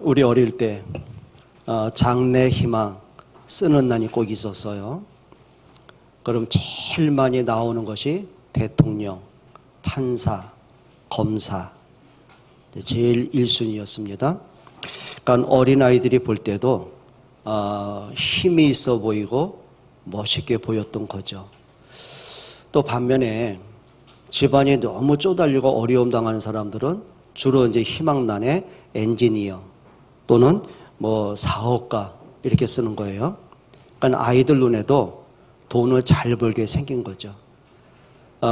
우리 어릴 때 장래 희망 쓰는 난이 꼭 있었어요. 그럼 제일 많이 나오는 것이 대통령, 판사, 검사, 제일 1순위였습니다. 그러니까 어린아이들이 볼 때도 힘이 있어 보이고 멋있게 보였던 거죠. 또 반면에 집안이 너무 쪼달리고 어려움 당하는 사람들은 주로 이제 희망란에 엔지니어 또는 사업가 이렇게 쓰는 거예요. 그러니까 아이들 눈에도 돈을 잘 벌게 생긴 거죠.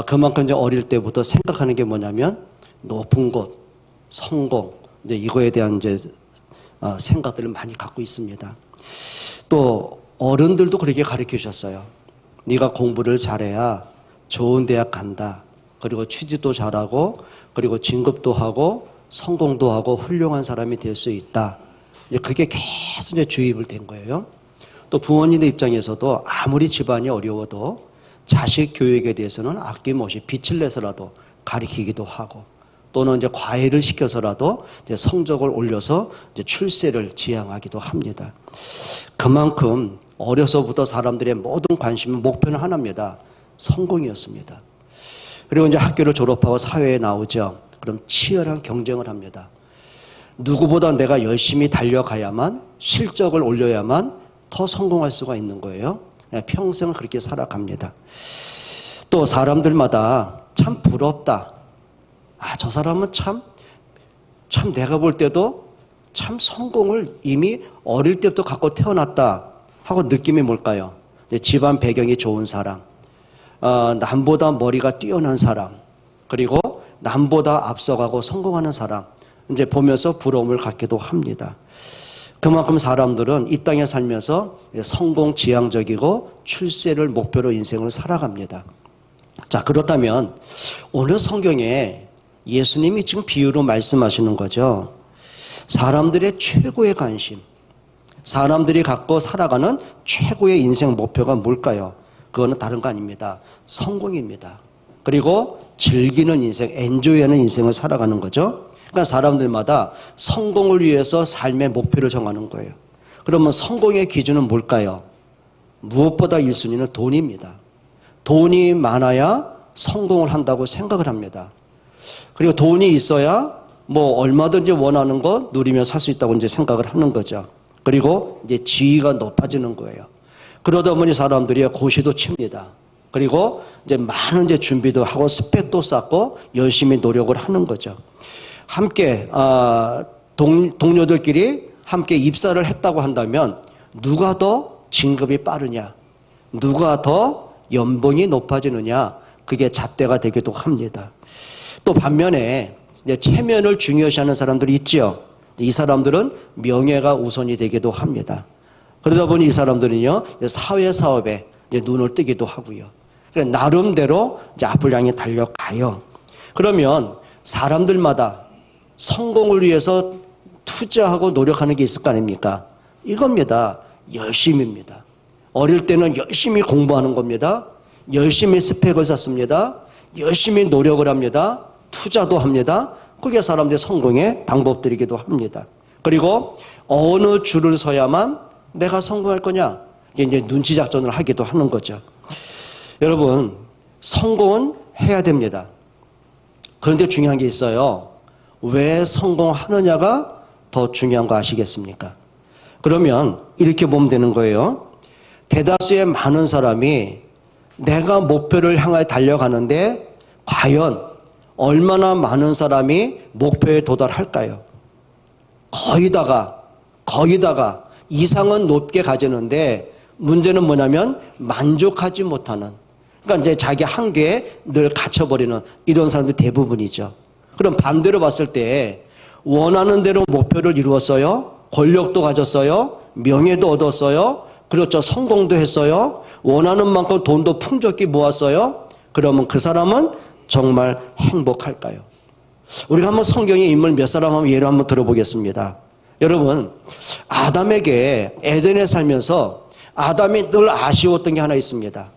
그만큼 이제 어릴 때부터 생각하는 게 뭐냐면 높은 곳, 성공, 이제 이거에 대한 이제 생각들을 많이 갖고 있습니다. 또 어른들도 그렇게 가르쳐 주셨어요. 네가 공부를 잘해야 좋은 대학 간다. 그리고 취직도 잘하고 그리고 진급도 하고 성공도 하고 훌륭한 사람이 될 수 있다. 그게 계속 이제 주입을 된 거예요. 또 부모님의 입장에서도 아무리 집안이 어려워도 자식 교육에 대해서는 아낌없이 빚을 내서라도 가르치기도 하고 또는 이제 과외를 시켜서라도 이제 성적을 올려서 이제 출세를 지향하기도 합니다. 그만큼 어려서부터 사람들의 모든 관심은 목표는 하나입니다. 성공이었습니다. 그리고 이제 학교를 졸업하고 사회에 나오죠. 그럼 치열한 경쟁을 합니다. 누구보다 내가 열심히 달려가야만 실적을 올려야만 더 성공할 수가 있는 거예요. 평생을 그렇게 살아갑니다. 또 사람들마다 참 부럽다. 저 사람은 참 내가 볼 때도 참 성공을 이미 어릴 때부터 갖고 태어났다 하고 느낌이 뭘까요? 집안 배경이 좋은 사람, 남보다 머리가 뛰어난 사람, 그리고 남보다 앞서가고 성공하는 사람, 이제 보면서 부러움을 갖기도 합니다. 그만큼 사람들은 이 땅에 살면서 성공 지향적이고 출세를 목표로 인생을 살아갑니다. 자, 그렇다면 오늘 성경에 예수님이 지금 비유로 말씀하시는 거죠. 사람들의 최고의 관심, 사람들이 갖고 살아가는 최고의 인생 목표가 뭘까요? 그거는 다른 거 아닙니다. 성공입니다. 그리고 즐기는 인생, 엔조이하는 인생을 살아가는 거죠. 그러니까 사람들마다 성공을 위해서 삶의 목표를 정하는 거예요. 그러면 성공의 기준은 뭘까요? 무엇보다 1순위는 돈입니다. 돈이 많아야 성공을 한다고 생각을 합니다. 그리고 돈이 있어야 얼마든지 원하는 거 누리며 살 수 있다고 이제 생각을 하는 거죠. 그리고 이제 지위가 높아지는 거예요. 그러다 보니 사람들이 고시도 칩니다. 그리고 이제 많은 이제 준비도 하고 스펙도 쌓고 열심히 노력을 하는 거죠. 함께 동료들끼리 함께 입사를 했다고 한다면 누가 더 진급이 빠르냐, 누가 더 연봉이 높아지느냐, 그게 잣대가 되기도 합니다. 또 반면에 이제 체면을 중요시하는 사람들이 있죠. 이 사람들은 명예가 우선이 되기도 합니다. 그러다 보니 이 사람들은요, 사회 사업에 눈을 뜨기도 하고요. 나름대로 이제 앞을 향해 달려가요. 그러면 사람들마다 성공을 위해서 투자하고 노력하는 게 있을 거 아닙니까? 이겁니다. 열심입니다. 어릴 때는 열심히 공부하는 겁니다. 열심히 스펙을 쌓습니다. 열심히 노력을 합니다. 투자도 합니다. 그게 사람들의 성공의 방법들이기도 합니다. 그리고 어느 줄을 서야만 내가 성공할 거냐? 이제 눈치 작전을 하기도 하는 거죠. 여러분, 성공은 해야 됩니다. 그런데 중요한 게 있어요. 왜 성공하느냐가 더 중요한 거 아시겠습니까? 그러면 이렇게 보면 되는 거예요. 대다수의 많은 사람이 내가 목표를 향해 달려가는데 과연 얼마나 많은 사람이 목표에 도달할까요? 거의 다가 이상은 높게 가지는데 문제는 뭐냐면 만족하지 못하는, 그러니까 이제 자기 한계에 늘 갇혀버리는 이런 사람들이 대부분이죠. 그럼 반대로 봤을 때 원하는 대로 목표를 이루었어요. 권력도 가졌어요. 명예도 얻었어요. 그렇죠. 성공도 했어요. 원하는 만큼 돈도 풍족히 모았어요. 그러면 그 사람은 정말 행복할까요? 우리가 한번 성경의 인물 몇 사람 한번 예로 한번 들어보겠습니다. 여러분, 아담에게 에덴에 살면서 아담이 늘 아쉬웠던 게 하나 있습니다.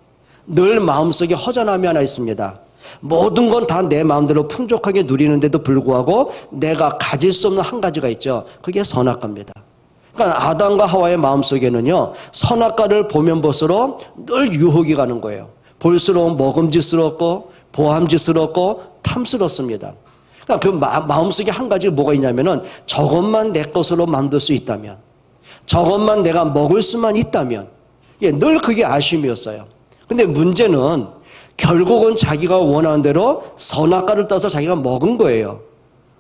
늘 마음속에 허전함이 하나 있습니다. 모든 건 다 내 마음대로 풍족하게 누리는데도 불구하고 내가 가질 수 없는 한 가지가 있죠. 그게 선악과입니다. 그러니까 아담과 하와의 마음속에는요, 선악과를 보면 볼수록 늘 유혹이 가는 거예요. 볼수록 먹음직스럽고 보함직스럽고 탐스럽습니다. 그러니까 그 마음속에 한 가지 뭐가 있냐면은 저것만 내 것으로 만들 수 있다면, 저것만 내가 먹을 수만 있다면, 늘 그게 아쉬움이었어요. 근데 문제는 결국은 자기가 원하는 대로 선악과를 따서 자기가 먹은 거예요.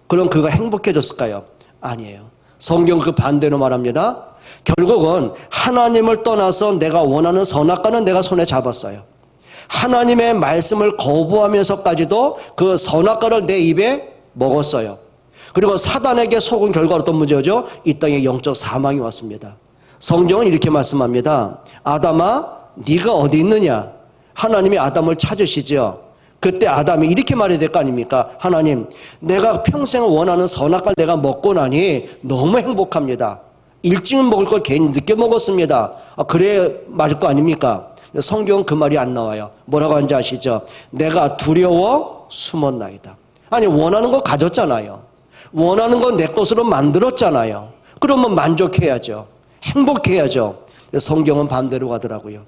그럼 그가 행복해졌을까요? 아니에요. 성경 그 반대로 말합니다. 결국은 하나님을 떠나서 내가 원하는 선악과는 내가 손에 잡았어요. 하나님의 말씀을 거부하면서까지도 그 선악과를 내 입에 먹었어요. 그리고 사단에게 속은 결과 어떤 문제죠? 이 땅에 영적 사망이 왔습니다. 성경은 이렇게 말씀합니다. 아담아, 네가 어디 있느냐? 하나님이 아담을 찾으시죠. 그때 아담이 이렇게 말해야 될 거 아닙니까? 하나님, 내가 평생 원하는 선악과를 내가 먹고 나니 너무 행복합니다. 일찍은 먹을 걸 괜히 늦게 먹었습니다. 그래야 맞을 거 아닙니까? 성경은 그 말이 안 나와요. 뭐라고 하는지 아시죠? 내가 두려워 숨었나이다. 아니, 원하는 거 가졌잖아요. 원하는 건 내 것으로 만들었잖아요. 그러면 만족해야죠. 행복해야죠. 성경은 반대로 가더라고요.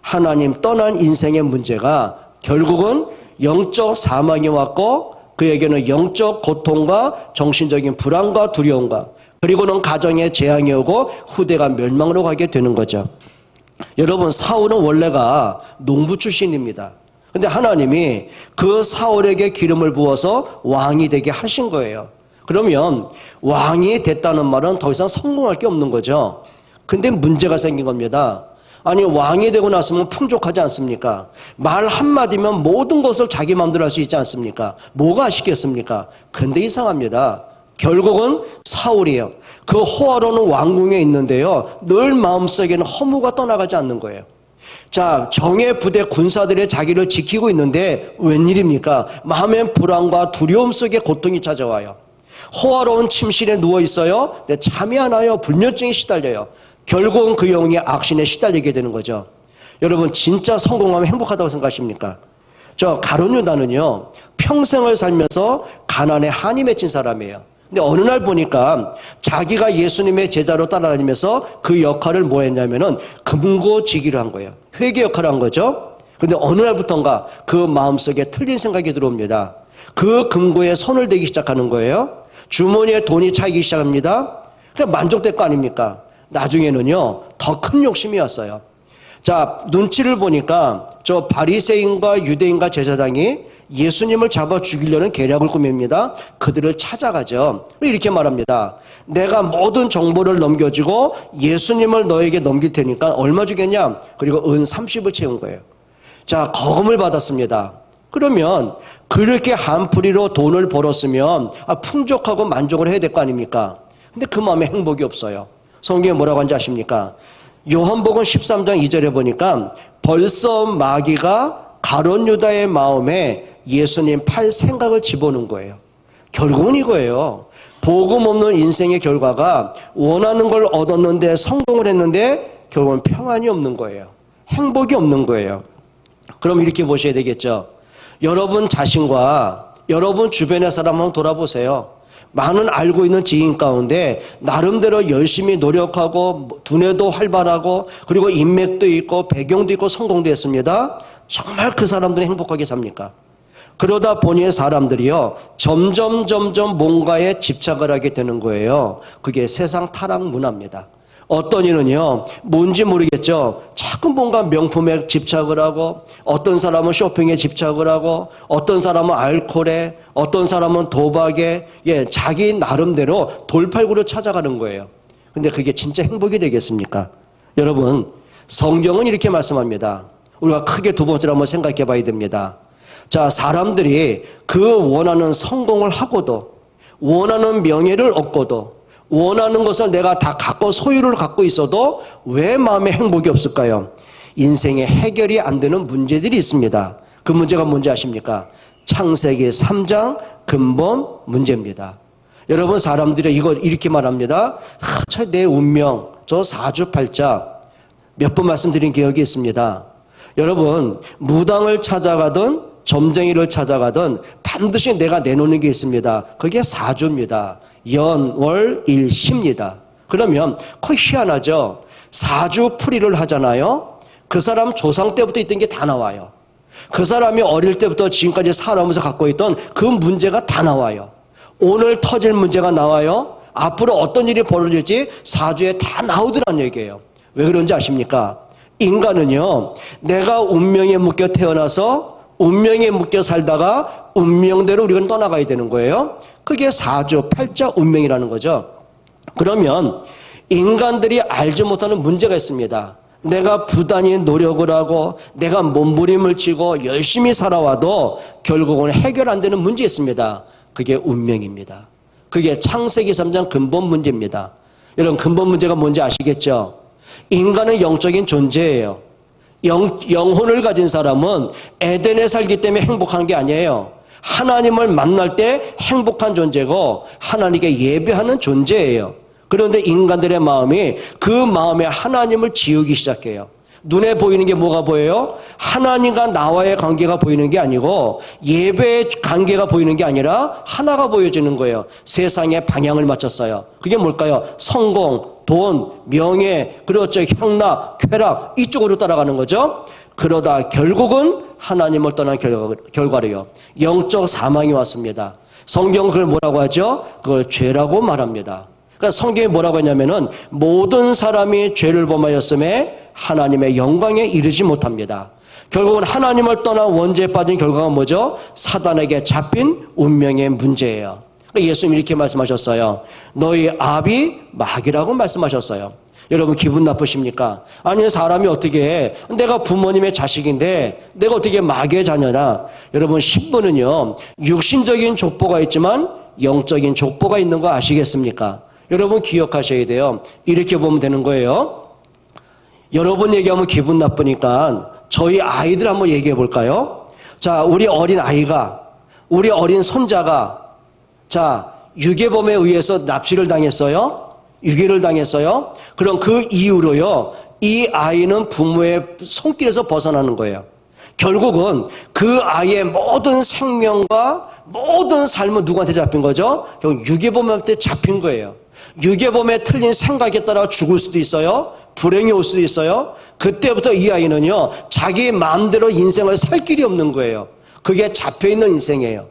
하나님 떠난 인생의 문제가 결국은 영적 사망이 왔고 그에게는 영적 고통과 정신적인 불안과 두려움과 그리고는 가정에 재앙이 오고 후대가 멸망으로 가게 되는 거죠. 여러분, 사울은 원래가 농부 출신입니다. 근데 하나님이 그 사울에게 기름을 부어서 왕이 되게 하신 거예요. 그러면 왕이 됐다는 말은 더 이상 성공할 게 없는 거죠. 근데 문제가 생긴 겁니다. 아니, 왕이 되고 났으면 풍족하지 않습니까? 말 한마디면 모든 것을 자기 마음대로 할 수 있지 않습니까? 뭐가 아쉽겠습니까? 근데 이상합니다. 결국은 사울이에요. 그 호화로는 왕궁에 있는데요, 늘 마음속에는 허무가 떠나가지 않는 거예요. 자, 정예 부대 군사들이 자기를 지키고 있는데 웬일입니까? 마음의 불안과 두려움 속에 고통이 찾아와요. 호화로운 침실에 누워있어요. 근데 잠이 안 와요. 불면증에 시달려요. 결국은 그 영이 악신에 시달리게 되는 거죠. 여러분, 진짜 성공하면 행복하다고 생각하십니까? 저 가룟 유다는요, 평생을 살면서 가난에 한이 맺힌 사람이에요. 근데 어느 날 보니까 자기가 예수님의 제자로 따라다니면서 그 역할을 뭐 했냐면은 금고지기를 한 거예요. 회계 역할을 한 거죠. 근데 어느 날부터인가 그 마음속에 틀린 생각이 들어옵니다. 그 금고에 손을 대기 시작하는 거예요. 주머니에 돈이 차이기 시작합니다. 그냥 만족될 거 아닙니까? 나중에는요, 더 큰 욕심이 왔어요. 자, 눈치를 보니까 저 바리새인과 유대인과 제사장이 예수님을 잡아 죽이려는 계략을 꾸밉니다. 그들을 찾아가죠. 이렇게 말합니다. 내가 모든 정보를 넘겨주고 예수님을 너에게 넘길 테니까 얼마 주겠냐? 그리고 은 30을 채운 거예요. 자, 거금을 받았습니다. 그러면 그렇게 한풀이로 돈을 벌었으면 풍족하고 만족을 해야 될 거 아닙니까? 근데 그 마음에 행복이 없어요. 성경에 뭐라고 하는지 아십니까? 요한복음 13장 2절에 보니까 벌써 마귀가 가룟 유다의 마음에 예수님 팔 생각을 집어넣은 거예요. 결국은 이거예요. 복음 없는 인생의 결과가 원하는 걸 얻었는데 성공을 했는데 결국은 평안이 없는 거예요. 행복이 없는 거예요. 그럼 이렇게 보셔야 되겠죠. 여러분 자신과 여러분 주변의 사람 한번 돌아보세요. 많은 알고 있는 지인 가운데 나름대로 열심히 노력하고 두뇌도 활발하고 그리고 인맥도 있고 배경도 있고 성공도 했습니다. 정말 그 사람들이 행복하게 삽니까? 그러다 보니 사람들이요, 점점 뭔가에 집착을 하게 되는 거예요. 그게 세상 타락 문화입니다. 어떤 이는요, 뭔지 모르겠죠. 자꾸 뭔가 명품에 집착을 하고, 어떤 사람은 쇼핑에 집착을 하고, 어떤 사람은 알코올에, 어떤 사람은 도박에, 자기 나름대로 돌팔구를 찾아가는 거예요. 근데 그게 진짜 행복이 되겠습니까? 여러분, 성경은 이렇게 말씀합니다. 우리가 크게 두 번째로 한번 생각해 봐야 됩니다. 자, 사람들이 그 원하는 성공을 하고도, 원하는 명예를 얻고도, 원하는 것을 내가 다 갖고 소유를 갖고 있어도 왜 마음에 행복이 없을까요? 인생에 해결이 안 되는 문제들이 있습니다. 그 문제가 뭔지 아십니까? 창세기 3장 근본 문제입니다. 여러분, 사람들이 이걸 이렇게 말합니다. 내 운명, 저 사주팔자 몇 번 말씀드린 기억이 있습니다. 여러분, 무당을 찾아가든 점쟁이를 찾아가든 반드시 내가 내놓는 게 있습니다. 그게 사주입니다. 연, 월, 일, 시입니다. 그러면 거의 희한하죠. 사주풀이를 하잖아요. 그 사람 조상 때부터 있던 게 다 나와요. 그 사람이 어릴 때부터 지금까지 살아오면서 갖고 있던 그 문제가 다 나와요. 오늘 터질 문제가 나와요. 앞으로 어떤 일이 벌어질지 사주에 다 나오더란 얘기예요. 왜 그런지 아십니까? 인간은요, 내가 운명에 묶여 태어나서 운명에 묶여 살다가 운명대로 우리는 떠나가야 되는 거예요. 그게 사주, 팔자, 운명이라는 거죠. 그러면 인간들이 알지 못하는 문제가 있습니다. 내가 부단히 노력을 하고 내가 몸부림을 치고 열심히 살아와도 결국은 해결 안 되는 문제 있습니다. 그게 운명입니다. 그게 창세기 3장 근본 문제입니다. 여러분, 근본 문제가 뭔지 아시겠죠? 인간은 영적인 존재예요. 영혼을 가진 사람은 에덴에 살기 때문에 행복한 게 아니에요. 하나님을 만날 때 행복한 존재고 하나님께 예배하는 존재예요. 그런데 인간들의 마음이 그 마음에 하나님을 지우기 시작해요. 눈에 보이는 게 뭐가 보여요? 하나님과 나와의 관계가 보이는 게 아니고 예배의 관계가 보이는 게 아니라 하나가 보여지는 거예요. 세상에 방향을 맞췄어요. 그게 뭘까요? 성공, 돈, 명예, 그렇죠. 향락, 쾌락, 이쪽으로 따라가는 거죠. 그러다 결국은 하나님을 떠난 결과로요. 영적 사망이 왔습니다. 성경은 그걸 뭐라고 하죠? 그걸 죄라고 말합니다. 그러니까 성경이 뭐라고 했냐면은 모든 사람이 죄를 범하였음에 하나님의 영광에 이르지 못합니다. 결국은 하나님을 떠난 원죄에 빠진 결과가 뭐죠? 사단에게 잡힌 운명의 문제예요. 예수님이 이렇게 말씀하셨어요. 너희 아비 마귀라고 말씀하셨어요. 여러분 기분 나쁘십니까? 아니 사람이 어떻게 해? 내가 부모님의 자식인데 내가 어떻게 마귀의 자녀나? 여러분 신부는요 육신적인 족보가 있지만 영적인 족보가 있는 거 아시겠습니까? 여러분 기억하셔야 돼요. 이렇게 보면 되는 거예요. 여러분 얘기하면 기분 나쁘니까 저희 아이들 한번 얘기해 볼까요? 자, 우리 어린 아이가, 우리 어린 손자가 자, 유괴범에 의해서 납치를 당했어요. 유괴를 당했어요. 그럼 그 이후로요, 이 아이는 부모의 손길에서 벗어나는 거예요. 결국은 그 아이의 모든 생명과 모든 삶은 누구한테 잡힌 거죠? 결국 유괴범한테 잡힌 거예요. 유괴범의 틀린 생각에 따라 죽을 수도 있어요. 불행이 올 수도 있어요. 그때부터 이 아이는요, 자기 마음대로 인생을 살 길이 없는 거예요. 그게 잡혀있는 인생이에요.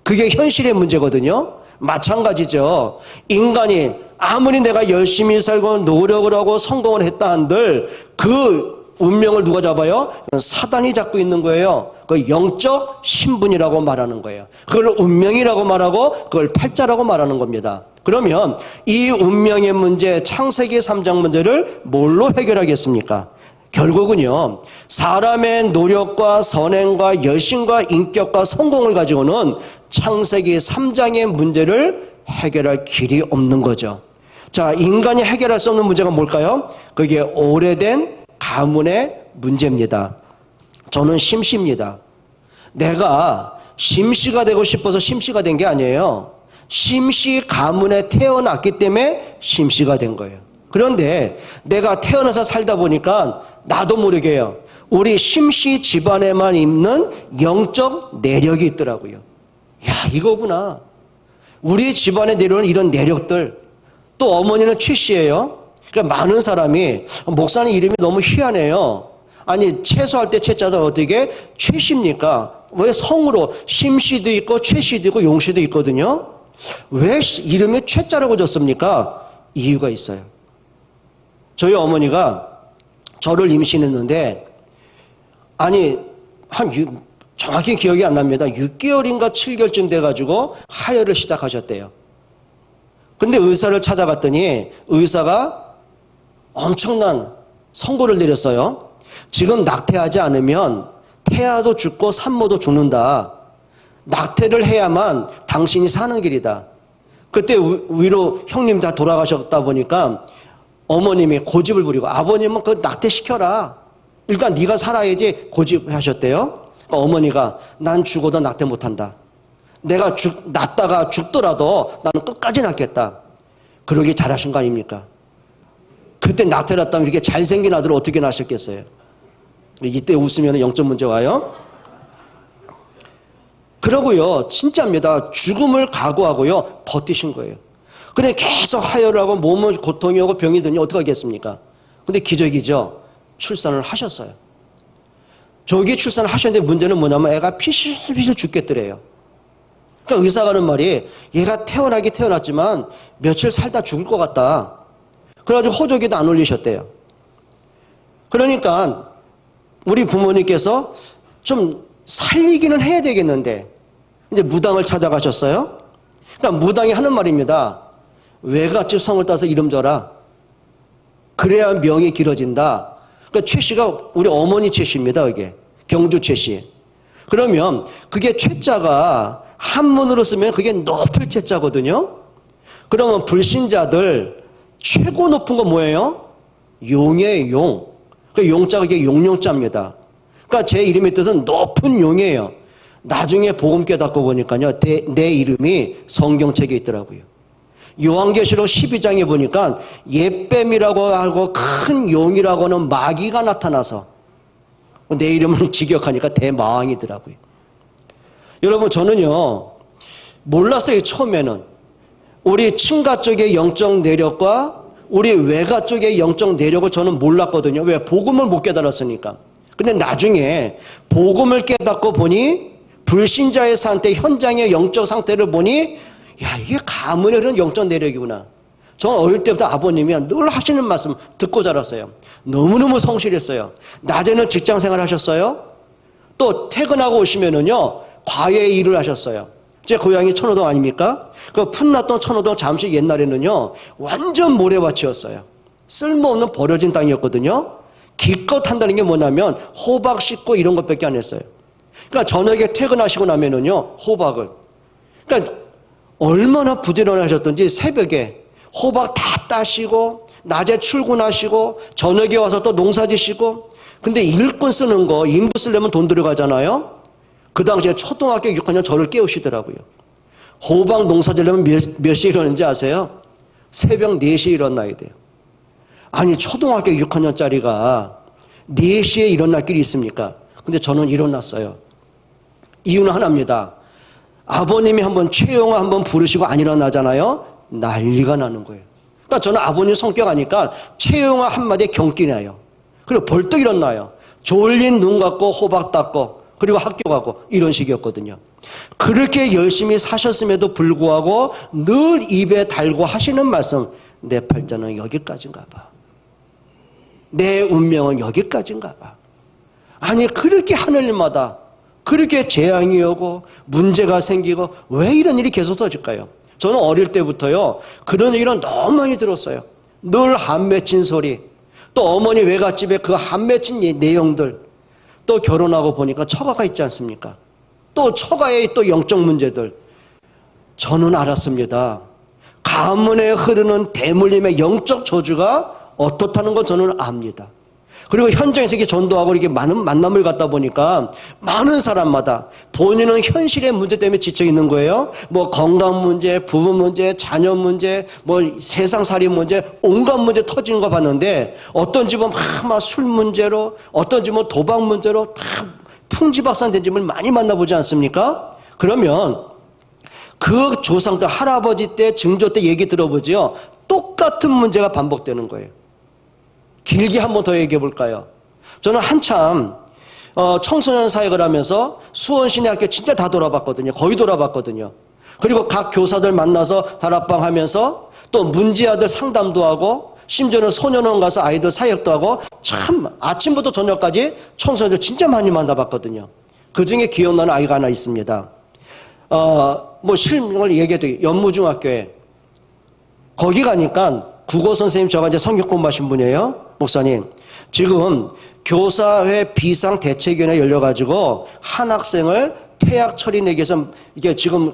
그게 현실의 문제거든요. 마찬가지죠. 인간이 아무리 내가 열심히 살고 노력을 하고 성공을 했다 한들 그 운명을 누가 잡아요? 사단이 잡고 있는 거예요. 그 영적 신분이라고 말하는 거예요. 그걸 운명이라고 말하고 그걸 팔자라고 말하는 겁니다. 그러면 이 운명의 문제, 창세기 3장 문제를 뭘로 해결하겠습니까? 결국은요, 사람의 노력과 선행과 열심과 인격과 성공을 가지고는 창세기 3장의 문제를 해결할 길이 없는 거죠. 자, 인간이 해결할 수 없는 문제가 뭘까요? 그게 오래된 가문의 문제입니다. 저는 심씨입니다. 내가 심씨가 되고 싶어서 심씨가 된 게 아니에요. 심씨 가문에 태어났기 때문에 심씨가 된 거예요. 그런데 내가 태어나서 살다 보니까 나도 모르게요, 우리 심씨 집안에만 있는 영적 내력이 있더라고요. 야, 이거구나. 우리 집안에 내려오는 이런 내력들. 또 어머니는 최씨예요. 그러니까 많은 사람이 목사님 이름이 너무 희한해요. 아니 채소할 때 채자도 어떻게 최씨입니까? 왜 성으로 심씨도 있고 최씨도 있고 용씨도 있거든요. 왜 이름이 최자라고 졌습니까? 이유가 있어요. 저희 어머니가 저를 임신했는데 아니 정확히 기억이 안 납니다. 6개월인가 7개월쯤 돼가지고 하혈을 시작하셨대요. 근데 의사를 찾아갔더니 의사가 엄청난 선고를 내렸어요. 지금 낙태하지 않으면 태아도 죽고 산모도 죽는다. 낙태를 해야만 당신이 사는 길이다. 그때 위로 형님 다 돌아가셨다 보니까 어머님이 고집을 부리고 아버님은 그 낙태시켜라. 일단 네가 살아야지 고집하셨대요. 그러니까 어머니가 난 죽어도 낙태 못한다. 내가 낳다가 죽더라도 나는 끝까지 낳겠다. 그러기 잘하신 거 아닙니까? 그때 낙태를 했다면 이렇게 잘생긴 아들을 어떻게 낳으셨겠어요? 이때 웃으면 영적 문제 와요. 그러고요, 진짜입니다. 죽음을 각오하고요, 버티신 거예요. 그래 계속 하혈을 하고 몸은 고통이 오고 병이 드니 어떻게 하겠습니까? 근데 기적이죠. 출산을 하셨어요. 조기 출산을 하셨는데 문제는 뭐냐면 애가 피실피실 죽겠더래요. 그러니까 의사가 하는 말이 얘가 태어났지만 며칠 살다 죽을 것 같다. 그래가지고 호적에도 안 올리셨대요. 그러니까 우리 부모님께서 좀 살리기는 해야 되겠는데 이제 무당을 찾아가셨어요. 그러니까 무당이 하는 말입니다. 외갓집 성을 따서 이름 줘라. 그래야 명이 길어진다. 그러니까 최 씨가 우리 어머니 최 씨입니다. 이게 경주 최 씨. 그러면 그게 최자가 한문으로 쓰면 그게 높을 최자거든요. 그러면 불신자들 최고 높은 건 뭐예요? 용의 용. 그 용자가 이게 용용자입니다. 그러니까 제 이름의 뜻은 높은 용이에요. 나중에 복음 깨닫고 보니까요, 내 이름이 성경책에 있더라고요. 요한계시록 12장에 보니까 옛뱀이라고 하고 큰 용이라고 하는 마귀가 나타나서 내 이름을 직역하니까 대마왕이더라고요. 여러분, 저는요, 몰랐어요, 처음에는. 우리 친가 쪽의 영적 내력과 우리 외가 쪽의 영적 내력을 저는 몰랐거든요. 왜? 복음을 못 깨달았으니까. 근데 나중에 복음을 깨닫고 보니 불신자의 상태, 현장의 영적 상태를 보니 야, 이게 가문의 그런 영적 내력이구나. 저는 어릴 때부터 아버님이 늘 하시는 말씀 듣고 자랐어요. 너무너무 성실했어요. 낮에는 직장 생활 하셨어요. 또 퇴근하고 오시면은요, 과외 일을 하셨어요. 제 고향이 천호동 아닙니까? 그 풋났던 천호동 잠시 옛날에는요, 완전 모래밭이었어요. 쓸모없는 버려진 땅이었거든요. 기껏 한다는 게 뭐냐면 호박 씻고 이런 것밖에 안 했어요. 그러니까 저녁에 퇴근하시고 나면은요, 호박을. 그러니까 얼마나 부지런하셨던지 새벽에 호박 다 따시고 낮에 출근하시고 저녁에 와서 또 농사 지시고. 근데 일꾼 쓰는 거, 인부 쓰려면 돈 들어가잖아요. 그 당시에 초등학교 6학년 저를 깨우시더라고요. 호박 농사 지려면 몇 시에 일어나는지 아세요? 새벽 4시에 일어나야 돼요. 아니, 초등학교 6학년짜리가 4시에 일어날 길이 있습니까? 근데 저는 일어났어요. 이유는 하나입니다. 아버님이 한번 최영아 한번 부르시고 안 일어나잖아요. 난리가 나는 거예요. 그러니까 저는 아버님 성격 아니까 최영아 한마디에 경기 나요. 그리고 벌떡 일어나요. 졸린 눈 감고 호박 닦고 그리고 학교 가고 이런 식이었거든요. 그렇게 열심히 사셨음에도 불구하고 늘 입에 달고 하시는 말씀, 내 팔자는 여기까지인가 봐. 내 운명은 여기까지인가 봐. 아니, 그렇게 하늘마다 그렇게 재앙이 오고 문제가 생기고 왜 이런 일이 계속 터질까요? 저는 어릴 때부터요, 그런 얘기를 너무 많이 들었어요. 늘 한 맺힌 소리, 또 어머니 외갓집에 그 한 맺힌 내용들, 또 결혼하고 보니까 처가가 있지 않습니까? 또 처가의 또 영적 문제들. 저는 알았습니다. 가문에 흐르는 대물림의 영적 저주가 어떻다는 건 저는 압니다. 그리고 현장에서 이렇게 전도하고 이렇게 많은 만남을 갖다 보니까 많은 사람마다 본인은 현실의 문제 때문에 지쳐 있는 거예요. 뭐 건강 문제, 부부 문제, 자녀 문제, 뭐 세상살이 문제, 온갖 문제 터지는 거 봤는데 어떤 집은 막 술 문제로, 어떤 집은 도박 문제로 다 풍지박산된 집을 많이 만나보지 않습니까? 그러면 그 조상들, 할아버지 때, 증조 때 얘기 들어보지요. 똑같은 문제가 반복되는 거예요. 길게 한 번 더 얘기해 볼까요? 저는 한참 청소년 사역을 하면서 수원시내학교 진짜 다 돌아봤거든요. 거의 돌아봤거든요. 그리고 각 교사들 만나서 다락방 하면서 또 문제아들 상담도 하고 심지어는 소년원 가서 아이들 사역도 하고 참 아침부터 저녁까지 청소년들 진짜 많이 만나봤거든요. 그중에 기억나는 아이가 하나 있습니다. 뭐 실명을 얘기해도 연무중학교에 거기 가니까 국어 선생님, 저가 이제 성경 공부하신 분이에요. 목사님, 지금 교사회 비상대책위원회 열려가지고 한 학생을 퇴학 처리 내기 위해서 이게 지금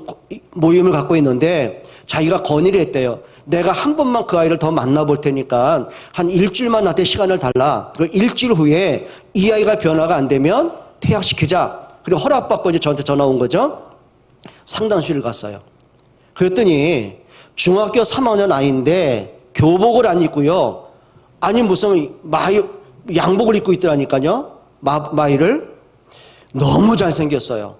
모임을 갖고 있는데 자기가 건의를 했대요. 내가 한 번만 그 아이를 더 만나볼 테니까 한 일주일만 나한테 시간을 달라. 그리고 일주일 후에 이 아이가 변화가 안 되면 퇴학시키자. 그리고 허락받고 이제 저한테 전화 온 거죠. 상담실을 갔어요. 그랬더니 중학교 3학년 아이인데 교복을 안 입고요. 아니 무슨 양복을 입고 있더라니까요. 마이를. 너무 잘생겼어요.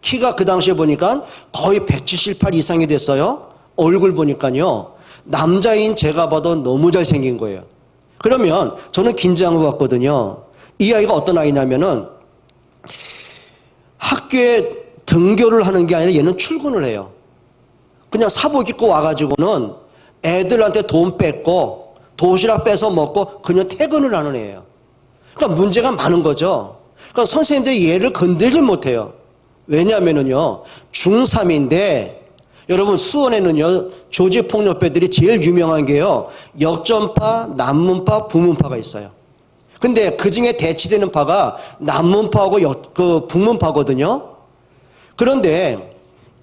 키가 그 당시에 보니까 거의 178 이상이 됐어요. 얼굴 보니까요. 남자인 제가 봐도 너무 잘생긴 거예요. 그러면 저는 긴장한 것 같거든요. 이 아이가 어떤 아이냐면은 학교에 등교를 하는 게 아니라 얘는 출근을 해요. 그냥 사복 입고 와가지고는 애들한테 돈 뺏고 도시락 뺏어 먹고 그냥 퇴근을 하는 애예요. 그러니까 문제가 많은 거죠. 그러니까 선생님들이 얘를 건들지 못해요. 왜냐하면은요, 중3인데, 여러분 수원에는요, 조직폭력배들이 제일 유명한 게요, 역전파, 남문파, 부문파가 있어요. 근데 그 중에 대치되는 파가 남문파하고 북문파거든요. 그런데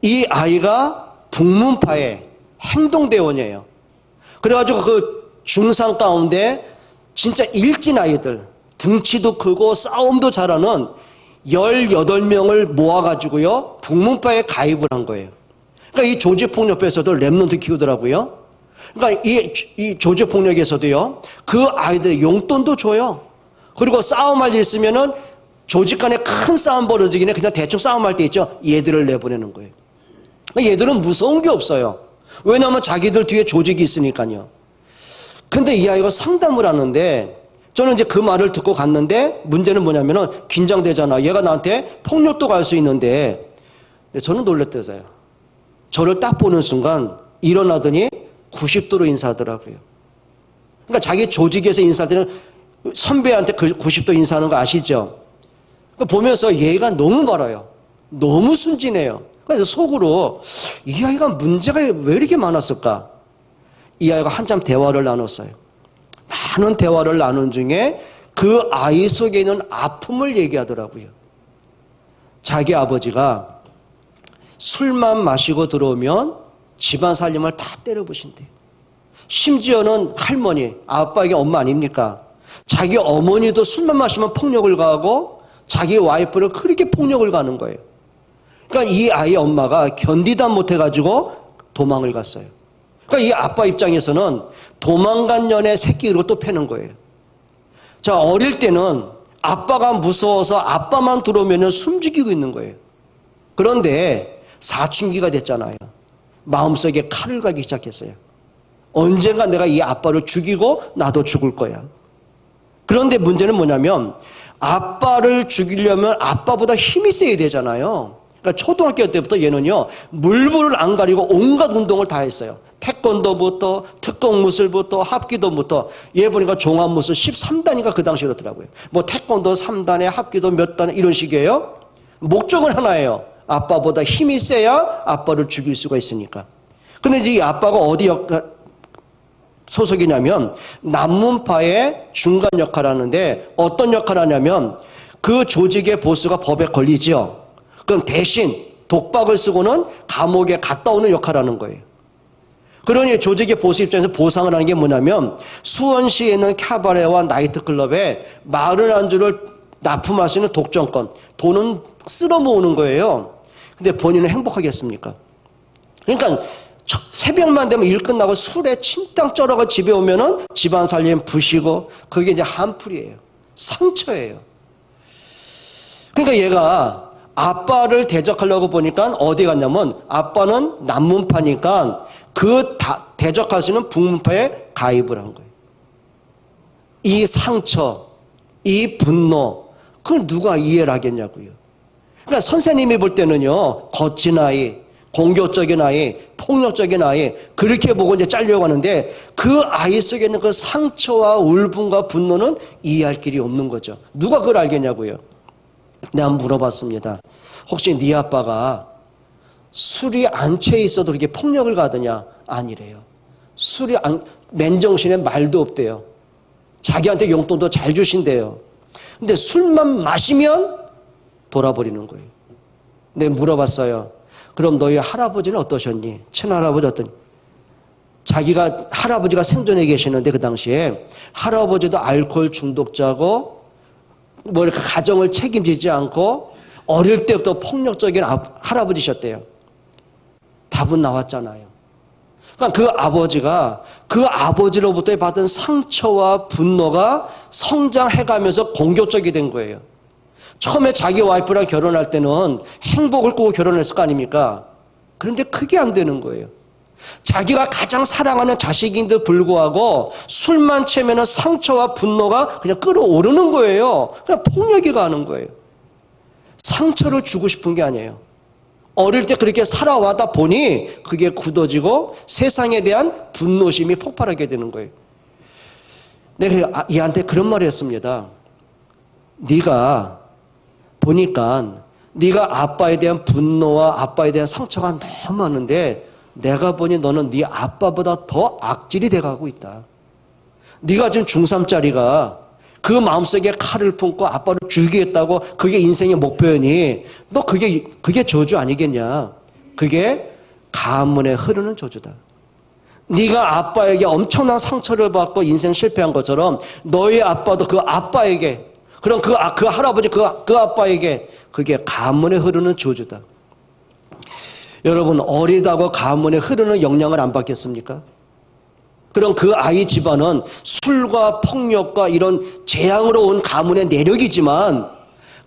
이 아이가 북문파의 행동대원이에요. 그래가지고 그 중상 가운데 진짜 일진 아이들, 등치도 크고 싸움도 잘하는 18명을 모아가지고요, 북문파에 가입을 한 거예요. 그러니까 이 조직폭력배에서도 랩런트 키우더라고요. 그러니까 이 조직폭력에서도요, 그 아이들 용돈도 줘요. 그리고 싸움할 일 있으면은 조직 간에 큰 싸움 벌어지기는 그냥 대충 싸움할 때 있죠. 얘들을 내보내는 거예요. 그러니까 얘들은 무서운 게 없어요. 왜냐하면 자기들 뒤에 조직이 있으니까요. 근데 이 아이가 상담을 하는데 저는 이제 그 말을 듣고 갔는데 문제는 뭐냐면은 긴장되잖아. 얘가 나한테 폭력도 갈 수 있는데 저는 놀랬대서요. 저를 딱 보는 순간 일어나더니 90도로 인사하더라고요. 그러니까 자기 조직에서 인사할 때는 선배한테 그 90도 인사하는 거 아시죠? 보면서 얘가 너무 바라요. 너무 순진해요. 그래서 속으로 이 아이가 문제가 왜 이렇게 많았을까? 이 아이가 한참 대화를 나눴어요. 많은 대화를 나눈 중에 그 아이 속에 있는 아픔을 얘기하더라고요. 자기 아버지가 술만 마시고 들어오면 집안 살림을 다 때려부신대요. 심지어는 할머니, 아빠에게 엄마 아닙니까? 자기 어머니도 술만 마시면 폭력을 가하고 자기 와이프를 그렇게 폭력을 가는 거예요. 그러니까 이 아이 엄마가 견디다 못해가지고 도망을 갔어요. 그러니까 이 아빠 입장에서는 도망간 년의 새끼로 또 패는 거예요. 자, 어릴 때는 아빠가 무서워서 아빠만 들어오면 숨죽이고 있는 거예요. 그런데 사춘기가 됐잖아요. 마음속에 칼을 갈기 시작했어요. 언젠가 내가 이 아빠를 죽이고 나도 죽을 거야. 그런데 문제는 뭐냐면 아빠를 죽이려면 아빠보다 힘이 세야 되잖아요. 그러니까 초등학교 때부터 얘는요, 물불을 안 가리고 온갖 운동을 다 했어요. 태권도부터 특공무술부터 합기도부터. 얘 보니까 종합무술 13단인가 그 당시 그렇더라고요. 뭐 태권도 3단에 합기도 몇 단에 이런 식이에요. 목적은 하나예요. 아빠보다 힘이 세야 아빠를 죽일 수가 있으니까. 근데 이제 이 아빠가 어디 소속이냐면 남문파의 중간 역할을 하는데 어떤 역할을 하냐면 그 조직의 보스가 법에 걸리죠. 그럼 대신 독박을 쓰고는 감옥에 갔다 오는 역할을 하는 거예요. 그러니 조직의 보수 입장에서 보상을 하는 게 뭐냐면 수원시에 있는 캐바레와 나이트클럽에 마을 안주를 납품할 수 있는 독점권, 돈은 쓸어 모으는 거예요. 근데 본인은 행복하겠습니까? 그러니까 새벽만 되면 일 끝나고 술에 친땅 쩔어가 집에 오면은 집안 살림 부시고 그게 이제 한풀이에요. 상처예요. 그러니까 얘가 아빠를 대적하려고 보니까 어디 갔냐면 아빠는 남문파니까 그 대적할 수 있는 북문파에 가입을 한 거예요. 이 상처, 이 분노, 그걸 누가 이해를 하겠냐고요. 그러니까 선생님이 볼 때는요, 거친 아이, 공격적인 아이, 폭력적인 아이, 그렇게 보고 이제 잘려고 하는데 그 아이 속에 있는 그 상처와 울분과 분노는 이해할 길이 없는 거죠. 누가 그걸 알겠냐고요. 내가 물어봤습니다. 혹시 네 아빠가 술이 안 취해 있어도 그렇게 폭력을 가더냐? 아니래요. 맨정신에 말도 없대요. 자기한테 용돈도 잘 주신대요. 근데 술만 마시면 돌아버리는 거예요. 내가 물어봤어요. 그럼 너희 할아버지는 어떠셨니? 친할아버지 어떠니? 자기가 할아버지가 생존해 계시는데 그 당시에 할아버지도 알코올 중독자고 뭐 이렇게 가정을 책임지지 않고 어릴 때부터 폭력적인 할아버지셨대요. 답은 나왔잖아요. 그러니까 그 아버지가 그 아버지로부터 받은 상처와 분노가 성장해가면서 공격적이 된 거예요. 처음에 자기 와이프랑 결혼할 때는 행복을 꾸고 결혼했을 거 아닙니까? 그런데 그게 안 되는 거예요. 자기가 가장 사랑하는 자식인데도 불구하고 술만 취하면 상처와 분노가 그냥 끌어오르는 거예요. 그냥 폭력이 가는 거예요. 상처를 주고 싶은 게 아니에요. 어릴 때 그렇게 살아와다 보니 그게 굳어지고 세상에 대한 분노심이 폭발하게 되는 거예요. 내가 얘한테 그런 말을 했습니다. 네가 보니까 네가 아빠에 대한 분노와 아빠에 대한 상처가 너무 많은데 내가 보니 너는 네 아빠보다 더 악질이 돼가고 있다. 네가 지금 중3짜리가 그 마음속에 칼을 품고 아빠를 죽이겠다고 그게 인생의 목표니 너 그게 저주 아니겠냐. 그게 가문에 흐르는 저주다. 네가 아빠에게 엄청난 상처를 받고 인생 실패한 것처럼 너희 아빠도 그 아빠에게 그럼 그 할아버지 그 아빠에게 그게 가문에 흐르는 저주다. 여러분 어리다고 가문에 흐르는 영향을 안 받겠습니까? 그럼 그 아이 집안은 술과 폭력과 이런 재앙으로 온 가문의 내력이지만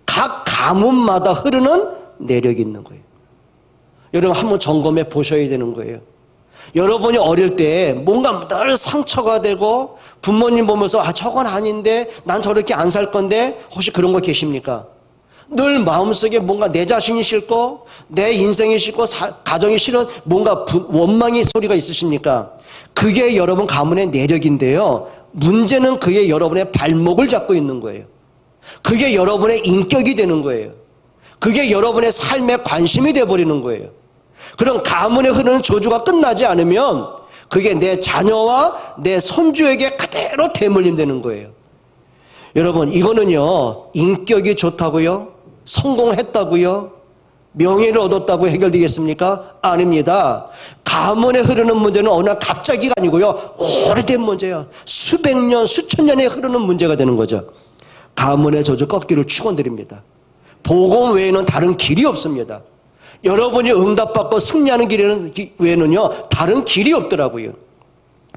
각 가문마다 흐르는 내력이 있는 거예요. 여러분 한번 점검해 보셔야 되는 거예요. 여러분이 어릴 때 뭔가 늘 상처가 되고 부모님 보면서 저건 아닌데 난 저렇게 안 살 건데 혹시 그런 거 계십니까? 늘 마음속에 뭔가 내 자신이 싫고 내 인생이 싫고 가정이 싫은 뭔가 원망의 소리가 있으십니까? 그게 여러분 가문의 내력인데요. 문제는 그게 여러분의 발목을 잡고 있는 거예요. 그게 여러분의 인격이 되는 거예요. 그게 여러분의 삶의 관심이 되어버리는 거예요. 그럼 가문에 흐르는 저주가 끝나지 않으면 그게 내 자녀와 내 손주에게 그대로 대물림되는 거예요. 여러분 이거는요 인격이 좋다고요? 성공했다고요? 명예를 얻었다고 해결되겠습니까? 아닙니다. 가문에 흐르는 문제는 어느 날 갑자기가 아니고요 오래된 문제예요. 수백 년 수천 년에 흐르는 문제가 되는 거죠. 가문의 저주 꺾기를 축원드립니다. 복음 외에는 다른 길이 없습니다. 여러분이 응답받고 승리하는 길 외에는요 다른 길이 없더라고요.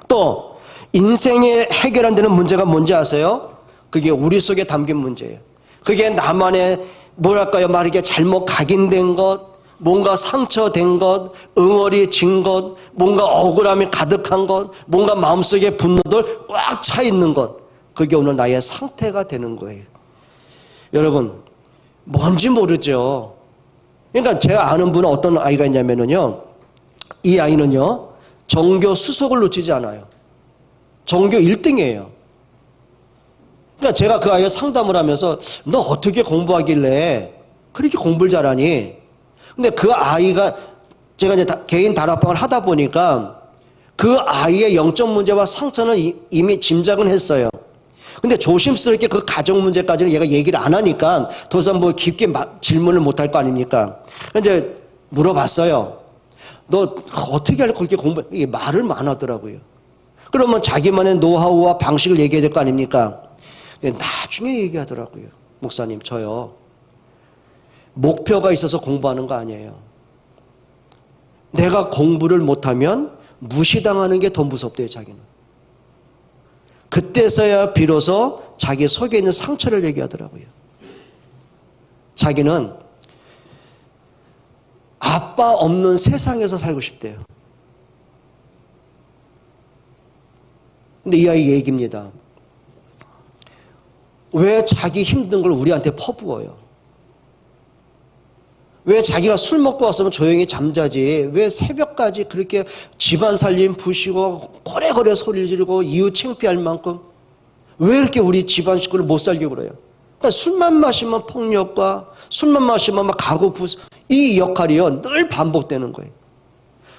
또 인생에 해결 안 되는 문제가 뭔지 아세요? 그게 우리 속에 담긴 문제예요. 그게 나만의 뭐랄까요 말이게 잘못 각인된 것, 뭔가 상처된 것, 응어리진 것, 뭔가 억울함이 가득한 것, 뭔가 마음속에 분노들 꽉 차 있는 것, 그게 오늘 나의 상태가 되는 거예요. 여러분 뭔지 모르죠. 그러니까 제가 아는 분은 어떤 아이가 있냐면요 이 아이는요 전교 수석을 놓치지 않아요. 전교 1등이에요. 그러니까 제가 그 아이와 상담을 하면서 너 어떻게 공부하길래 그렇게 공부를 잘하니? 근데 그 아이가 제가 이제 개인 다락방을 하다 보니까 그 아이의 영적 문제와 상처는 이미 짐작은 했어요. 근데 조심스럽게 그 가정 문제까지는 얘가 얘기를 안 하니까 더 이상 뭐 깊게 질문을 못 할 거 아닙니까? 이제 물어봤어요. 너 어떻게 하려고 그렇게 이게 말을 많하더라고요. 그러면 자기만의 노하우와 방식을 얘기해야 될 거 아닙니까? 나중에 얘기하더라고요. 목사님 저요 목표가 있어서 공부하는 거 아니에요. 내가 공부를 못하면 무시당하는 게 더 무섭대요. 자기는. 그때서야 비로소 자기 속에 있는 상처를 얘기하더라고요. 자기는 아빠 없는 세상에서 살고 싶대요. 근데 이 아이 얘기입니다. 왜 자기 힘든 걸 우리한테 퍼부어요? 왜 자기가 술 먹고 왔으면 조용히 잠자지 왜 새벽까지 그렇게 집안 살림 부시고 고래고래 소리를 지르고 이웃 창피할 만큼 왜 이렇게 우리 집안 식구를 못 살게 그래요? 그러니까 술만 마시면 폭력과 술만 마시면 막 가구 부수 이 역할이요 늘 반복되는 거예요.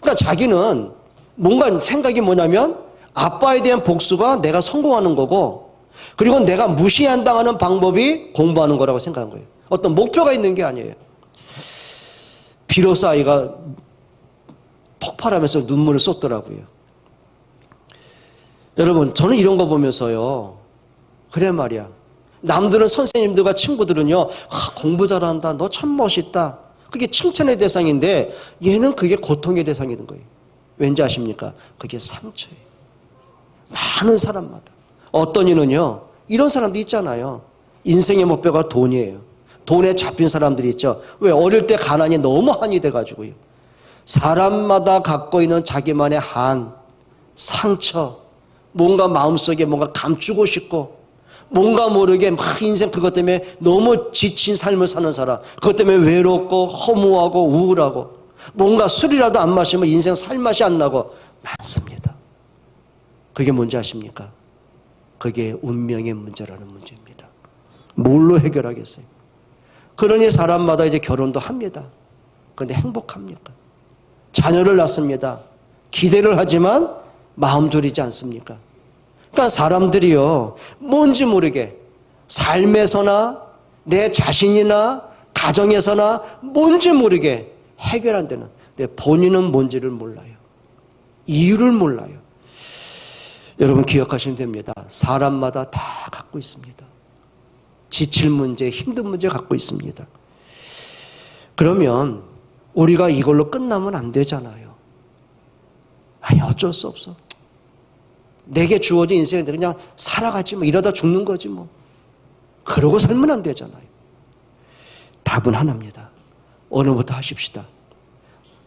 그러니까 자기는 뭔가 생각이 뭐냐면 아빠에 대한 복수가 내가 성공하는 거고 그리고 내가 무시한당하는 방법이 공부하는 거라고 생각한 거예요. 어떤 목표가 있는 게 아니에요. 비로소 아이가 폭발하면서 눈물을 쏟더라고요. 여러분 저는 이런 거 보면서요 그래 말이야 남들은 선생님들과 친구들은요 공부 잘한다 너 참 멋있다 그게 칭찬의 대상인데 얘는 그게 고통의 대상이 된 거예요. 왠지 아십니까? 그게 상처예요. 많은 사람마다 어떤 이는요 이런 사람도 있잖아요. 인생의 목표가 돈이에요. 돈에 잡힌 사람들이 있죠. 왜? 어릴 때 가난이 너무 한이 돼가지고요. 사람마다 갖고 있는 자기만의 한, 상처, 뭔가 마음속에 뭔가 감추고 싶고, 뭔가 모르게 막 인생 그것 때문에 너무 지친 삶을 사는 사람, 그것 때문에 외롭고 허무하고 우울하고, 뭔가 술이라도 안 마시면 인생 살맛이 안 나고 많습니다. 그게 뭔지 아십니까? 그게 운명의 문제라는 문제입니다. 뭘로 해결하겠어요? 그러니 사람마다 이제 결혼도 합니다. 그런데 행복합니까? 자녀를 낳습니다. 기대를 하지만 마음 졸이지 않습니까? 그러니까 사람들이요, 뭔지 모르게 삶에서나 내 자신이나 가정에서나 뭔지 모르게 해결 안 되는, 근데 본인은 뭔지를 몰라요. 이유를 몰라요. 여러분 기억하시면 됩니다. 사람마다 다 갖고 있습니다. 지칠 문제, 힘든 문제 갖고 있습니다. 그러면 우리가 이걸로 끝나면 안 되잖아요. 아니 어쩔 수 없어. 내게 주어진 인생인데 그냥 살아가지 뭐, 이러다 죽는 거지 뭐. 그러고 살면 안 되잖아요. 답은 하나입니다. 오늘부터 하십시다.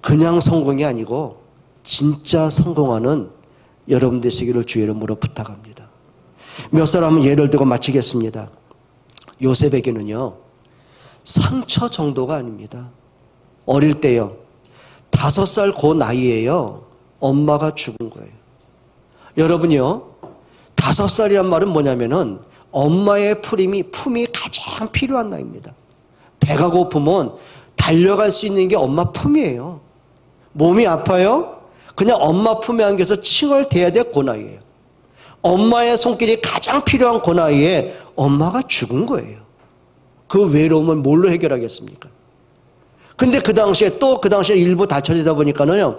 그냥 성공이 아니고 진짜 성공하는 여러분 되시기를 주의 이름으로 부탁합니다. 몇 사람은 예를 들고 마치겠습니다. 요셉에게는요, 상처 정도가 아닙니다. 어릴 때요, 5살 그 나이에요, 엄마가 죽은 거예요. 여러분요, 5살이란 말은 뭐냐면은 엄마의 품이 가장 필요한 나이입니다. 배가 고프면 달려갈 수 있는 게 엄마 품이에요. 몸이 아파요? 그냥 엄마 품에 안겨서 칭얼대야 될 그 나이예요. 엄마의 손길이 가장 필요한 그 나이에 엄마가 죽은 거예요. 그 외로움을 뭘로 해결하겠습니까? 근데 그 당시에 일부 다쳐지다 보니까는요,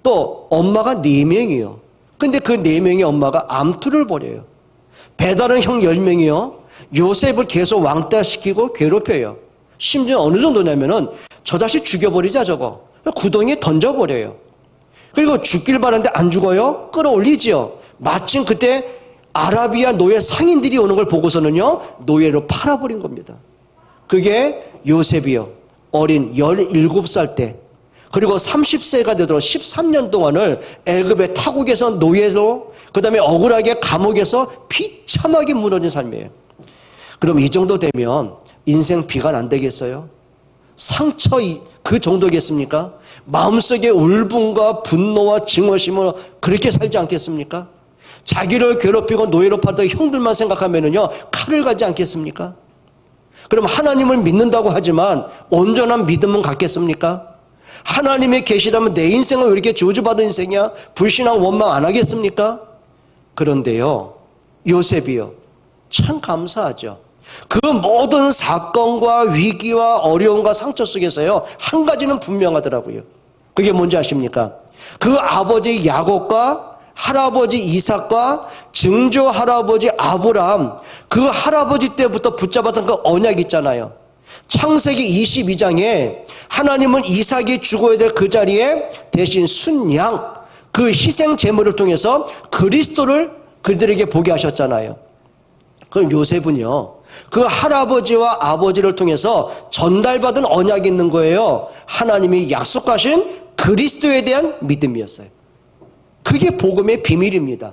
또 엄마가 4명이에요. 근데 그 4명의 엄마가 암투를 벌여요. 배다른 형 10명이요. 요셉을 계속 왕따시키고 괴롭혀요. 심지어 어느 정도냐면은 저 자식 죽여버리자 저거. 구덩이에 던져버려요. 그리고 죽길 바라는데 안 죽어요? 끌어올리지요. 마침 그때 아라비아 노예 상인들이 오는 걸 보고서는요, 노예로 팔아버린 겁니다. 그게 요셉이요. 어린 17살 때, 그리고 30세가 되도록 13년 동안을 애굽의 타국에서 노예로, 그 다음에 억울하게 감옥에서 비참하게 무너진 삶이에요. 그럼 이 정도 되면 인생 비관 안 되겠어요? 상처 그 정도겠습니까? 마음속에 울분과 분노와 증오심으로 그렇게 살지 않겠습니까? 자기를 괴롭히고 노예로 팔던 형들만 생각하면은요, 칼을 가지 않겠습니까? 그럼 하나님을 믿는다고 하지만 온전한 믿음은 갖겠습니까? 하나님이 계시다면 내 인생은 왜 이렇게 저주받은 인생이야? 불신앙 원망 안 하겠습니까? 그런데요, 요셉이요, 참 감사하죠. 그 모든 사건과 위기와 어려움과 상처 속에서요, 한 가지는 분명하더라고요. 그게 뭔지 아십니까? 그 아버지 야곱과 할아버지 이삭과 증조 할아버지 아브라함, 그 할아버지 때부터 붙잡았던 그 언약 있잖아요. 창세기 22장에 하나님은 이삭이 죽어야 될 그 자리에 대신 순양, 그 희생 제물을 통해서 그리스도를 그들에게 보게 하셨잖아요. 그럼 요셉은요, 그 할아버지와 아버지를 통해서 전달받은 언약이 있는 거예요. 하나님이 약속하신 그리스도에 대한 믿음이었어요. 그게 복음의 비밀입니다.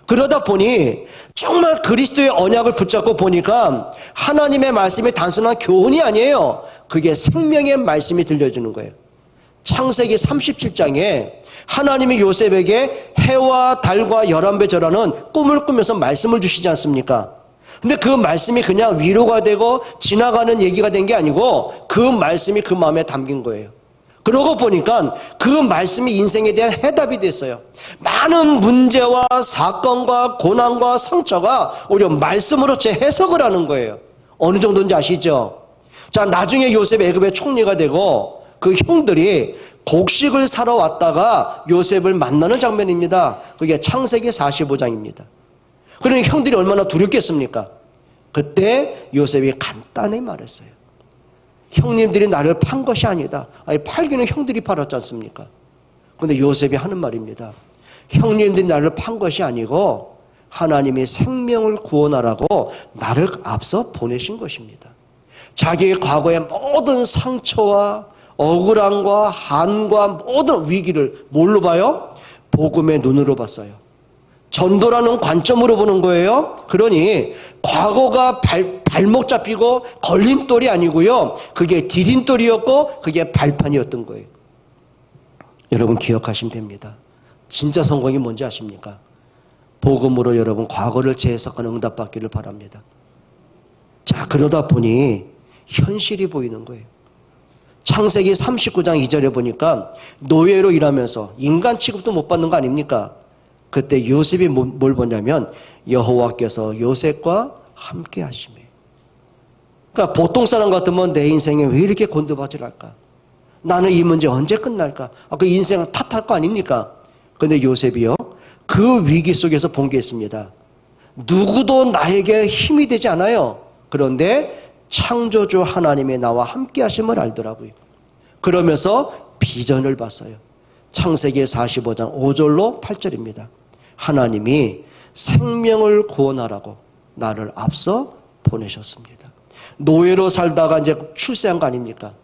그러다 보니 정말 그리스도의 언약을 붙잡고 보니까 하나님의 말씀이 단순한 교훈이 아니에요. 그게 생명의 말씀이 들려주는 거예요. 창세기 37장에 하나님이 요셉에게 해와 달과 11배 절하는 꿈을 꾸면서 말씀을 주시지 않습니까? 근데 그 말씀이 그냥 위로가 되고 지나가는 얘기가 된 게 아니고 그 말씀이 그 마음에 담긴 거예요. 그러고 보니까 그 말씀이 인생에 대한 해답이 됐어요. 많은 문제와 사건과 고난과 상처가 오히려 말씀으로 재해석을 하는 거예요. 어느 정도인지 아시죠? 자, 나중에 요셉 애굽의 총리가 되고 그 형들이 곡식을 사러 왔다가 요셉을 만나는 장면입니다. 그게 창세기 45장입니다. 그러니 형들이 얼마나 두렵겠습니까? 그때 요셉이 간단히 말했어요. 형님들이 나를 판 것이 아니다. 아니, 팔기는 형들이 팔았지 않습니까? 그런데 요셉이 하는 말입니다. 형님들이 나를 판 것이 아니고 하나님이 생명을 구원하라고 나를 앞서 보내신 것입니다. 자기의 과거의 모든 상처와 억울함과 한과 모든 위기를 뭘로 봐요? 복음의 눈으로 봤어요. 전도라는 관점으로 보는 거예요. 그러니 과거가 발목 잡히고 걸림돌이 아니고요. 그게 디딤돌이었고 그게 발판이었던 거예요. 여러분 기억하시면 됩니다. 진짜 성공이 뭔지 아십니까? 복음으로 여러분 과거를 재해석하는 응답받기를 바랍니다. 자, 그러다 보니 현실이 보이는 거예요. 창세기 39장 2절에 보니까 노예로 일하면서 인간 취급도 못 받는 거 아닙니까? 그때 요셉이 뭘 보냐면 여호와께서 요셉과 함께 하시매. 그러니까 보통 사람 같으면 내 인생에 왜 이렇게 곤두박질할까? 나는 이 문제 언제 끝날까? 그 인생은 탓할 거 아닙니까? 근데 요셉이요, 그 위기 속에서 본 게 있습니다. 누구도 나에게 힘이 되지 않아요. 그런데 창조주 하나님의 나와 함께 하심을 알더라고요. 그러면서 비전을 봤어요. 창세기 45장 5절로 8절입니다. 하나님이 생명을 구원하라고 나를 앞서 보내셨습니다. 노예로 살다가 이제 출세한 거 아닙니까?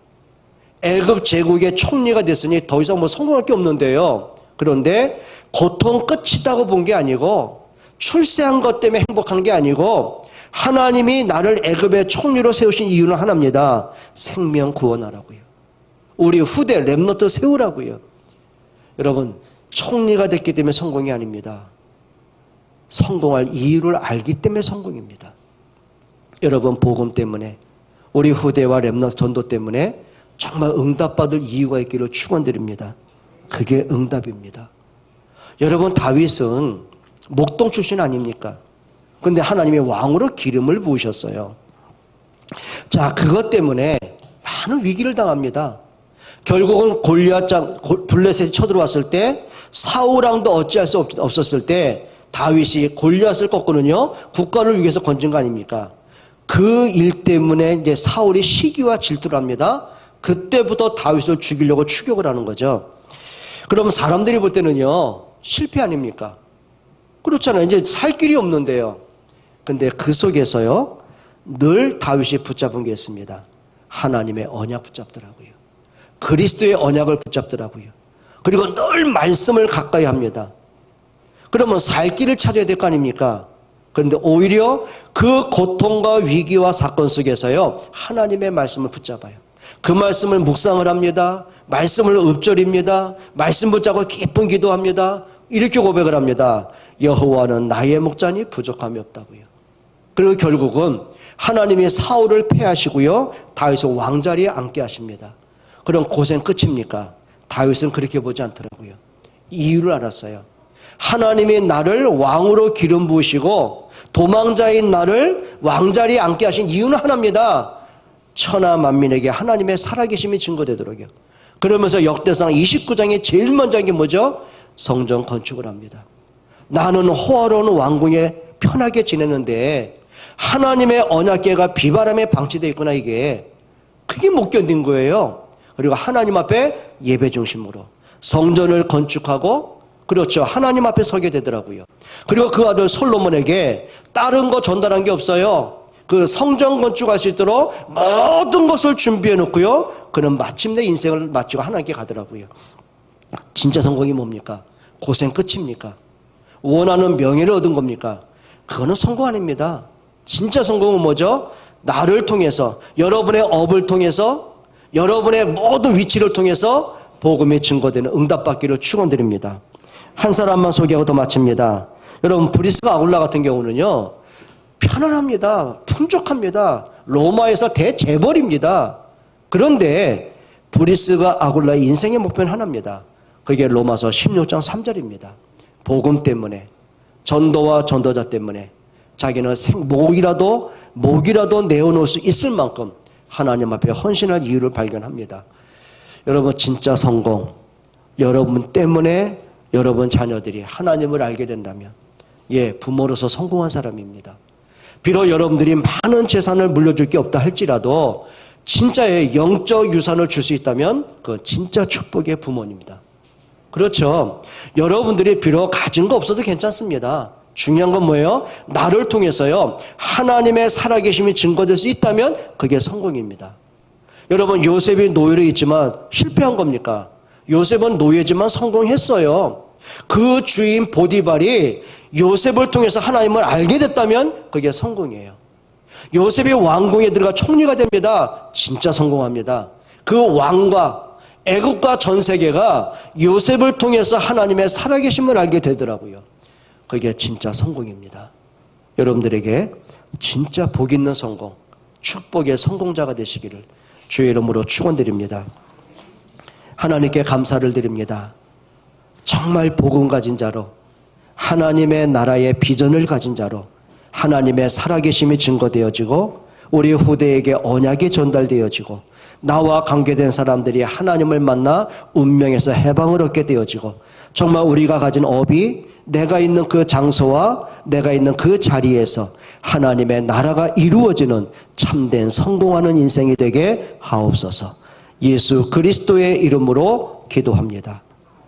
애굽 제국의 총리가 됐으니 더 이상 성공할 게 없는데요. 그런데 고통 끝이다고 본 게 아니고 출세한 것 때문에 행복한 게 아니고 하나님이 나를 애굽의 총리로 세우신 이유는 하나입니다. 생명 구원하라고요. 우리 후대 렘넌트 세우라고요. 여러분, 총리가 됐기 때문에 성공이 아닙니다. 성공할 이유를 알기 때문에 성공입니다. 여러분, 복음 때문에 우리 후대와 렘넌트 전도 때문에 정말 응답받을 이유가 있기를 축원드립니다. 그게 응답입니다. 여러분, 다윗은 목동 출신 아닙니까? 근데 하나님이 왕으로 기름을 부으셨어요. 자, 그것 때문에 많은 위기를 당합니다. 결국은 블레셋이 쳐들어왔을 때 사울왕도 어찌할 수 없었을 때 다윗이 골리앗을 꺾고는요 국가를 위해서 건진 거 아닙니까? 그 일 때문에 이제 사울이 시기와 질투를 합니다. 그때부터 다윗을 죽이려고 추격을 하는 거죠. 그럼 사람들이 볼 때는요 실패 아닙니까? 그렇잖아요. 이제 살 길이 없는데요. 근데 그 속에서요 늘 다윗이 붙잡은 게 있습니다. 하나님의 언약 붙잡더라고요. 그리스도의 언약을 붙잡더라고요. 그리고 늘 말씀을 가까이 합니다. 그러면 살 길을 찾아야 될 거 아닙니까? 그런데 오히려 그 고통과 위기와 사건 속에서요 하나님의 말씀을 붙잡아요. 그 말씀을 묵상을 합니다. 말씀을 읊조립니다. 말씀 붙잡고 기쁜 기도합니다. 이렇게 고백을 합니다. 여호와는 나의 목자니 부족함이 없다고요. 그리고 결국은 하나님이 사울을 패하시고요 다윗을 왕자리에 앉게 하십니다. 그럼 고생 끝입니까? 다윗은 그렇게 보지 않더라고요. 이유를 알았어요. 하나님이 나를 왕으로 기름 부으시고 도망자인 나를 왕자리에 앉게 하신 이유는 하나입니다. 천하 만민에게 하나님의 살아계심이 증거되도록요. 그러면서 역대상 29장에 제일 먼저 한 게 뭐죠? 성전 건축을 합니다. 나는 호화로운 왕궁에 편하게 지내는데 하나님의 언약궤가 비바람에 방치되어 있구나. 이게 그게 못 견딘 거예요. 그리고 하나님 앞에 예배 중심으로 성전을 건축하고 그렇죠. 하나님 앞에 서게 되더라고요. 그리고 그 아들 솔로몬에게 다른 거 전달한 게 없어요. 그 성전 건축할 수 있도록 모든 것을 준비해 놓고요. 그는 마침내 인생을 마치고 하나님께 가더라고요. 진짜 성공이 뭡니까? 고생 끝입니까? 원하는 명예를 얻은 겁니까? 그거는 성공 아닙니다. 진짜 성공은 뭐죠? 나를 통해서, 여러분의 업을 통해서, 여러분의 모든 위치를 통해서 복음이 증거되는 응답받기를 축원드립니다. 한 사람만 소개하고 더 마칩니다. 여러분, 브리스가 아굴라 같은 경우는요 편안합니다. 풍족합니다. 로마에서 대재벌입니다. 그런데 브리스가 아굴라의 인생의 목표는 하나입니다. 그게 로마서 16장 3절입니다. 복음 때문에, 전도와 전도자 때문에 자기는 목이라도 내어놓을 수 있을 만큼 하나님 앞에 헌신할 이유를 발견합니다. 여러분, 진짜 성공, 여러분 때문에 여러분 자녀들이 하나님을 알게 된다면 부모로서 성공한 사람입니다. 비록 여러분들이 많은 재산을 물려줄 게 없다 할지라도 진짜의 영적 유산을 줄 수 있다면 그건 진짜 축복의 부모입니다. 그렇죠. 여러분들이 비록 가진 거 없어도 괜찮습니다. 중요한 건 뭐예요? 나를 통해서요, 하나님의 살아계심이 증거될 수 있다면 그게 성공입니다. 여러분, 요셉이 노예로 있지만 실패한 겁니까? 요셉은 노예지만 성공했어요. 그 주인 보디발이 요셉을 통해서 하나님을 알게 됐다면 그게 성공이에요. 요셉이 왕궁에 들어가 총리가 됩니다. 진짜 성공합니다. 그 왕과 애국과 전 세계가 요셉을 통해서 하나님의 살아계심을 알게 되더라고요. 그게 진짜 성공입니다. 여러분들에게 진짜 복 있는 성공, 축복의 성공자가 되시기를 주의 이름으로 축원드립니다. 하나님께 감사를 드립니다. 정말 복음 가진 자로, 하나님의 나라의 비전을 가진 자로 하나님의 살아계심이 증거되어지고 우리 후대에게 언약이 전달되어지고 나와 관계된 사람들이 하나님을 만나 운명에서 해방을 얻게 되어지고 정말 우리가 가진 업이 내가 있는 그 장소와 내가 있는 그 자리에서 하나님의 나라가 이루어지는 참된 성공하는 인생이 되게 하옵소서. 예수 그리스도의 이름으로 기도합니다.